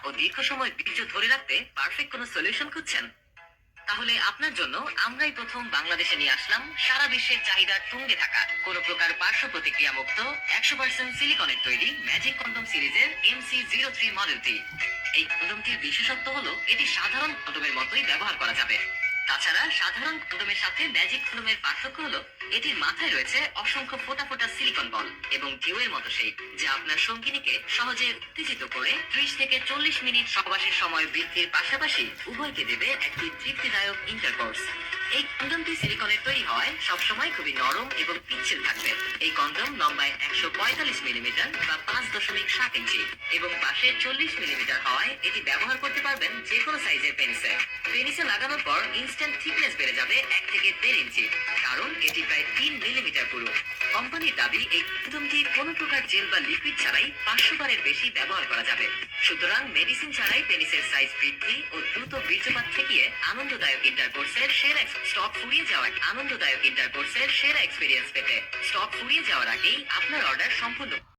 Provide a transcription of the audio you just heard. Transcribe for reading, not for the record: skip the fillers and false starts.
ও দীর্ঘ সময় বীর্য ধরে রাখতে পারফেক্ট কোনো সলিউশন খুঁজছেন? তাহলে আপনার জন্য আমরাই প্রথম বাংলাদেশে নিয়ে আসলাম সারা বিশ্বের চাহিদার তুঙ্গে থাকা কোনো প্রকার পার্শ্ব প্রতিক্রিয়া মুক্ত 100% সিলিকনের তৈরি ম্যাজিক কন্ডম সিরিজের MC03 মডেলটি। এই কন্ডমটির বিশেষত্ব হলো এটি সাধারণ কন্ডমের মতোই ব্যবহার করা যাবে। তাছাড়া সাধারণ কন্ডোমের সাথে ম্যাজিক কন্ডোমের পার্থক্য হলো এটির মাথায় রয়েছে অসংখ্য ফোটা ফোটা সিলিকন বল এবং ঢেউয়ের মতো শেপ, যা আপনার সঙ্গিনীকে সহজে উত্তেজিত করে 30 থেকে 40 মিনিট সহবাসের সময় বৃদ্ধির পাশাপাশি উভয়কে দেবে একটি তৃপ্তিদায়ক ইন্টারকোর্স। এই কন্ডোমটি সিলিকনের তৈরি হয় সবসময় খুবই নরম এবং পিচ্ছিল থাকবে। এই কন্ডোম লম্বায় 145 মিলিমিটার বা 5.7 ইঞ্চি এবং পাশে 40 মিলিমিটার হওয়ায় এটি ব্যবহার করতে পারবেন যে কোনো সাইজের পেনিসে। পেনিসে লাগানোর পর ইনস্ট্যান্ট থিকনেস বেড়ে যাবে 1 থেকে 1.5 ইঞ্চি, কারণ এটি প্রায় 3 মিলিমিটার পুরু। কোম্পানির দাবি এই কন্ডোমটি কোনো প্রকার জেল বা লিকুইড ছাড়াই 500 বারের বেশি ব্যবহার করা যাবে। সুতরাং মেডিসিন ছাড়াই পেনিসের সাইজ বৃদ্ধি ও দ্রুত বীর্যপাত ঠেকিয়ে আনন্দদায়ক ইন্টারকোর্সের সেরা আনন্দদায়ক ইন্টারকোর্সের সেরা এক্সপেরিয়েন্স পেতে স্টক ফুরিয়ে যাওয়ার আগেই আপনার অর্ডার সম্পূর্ণ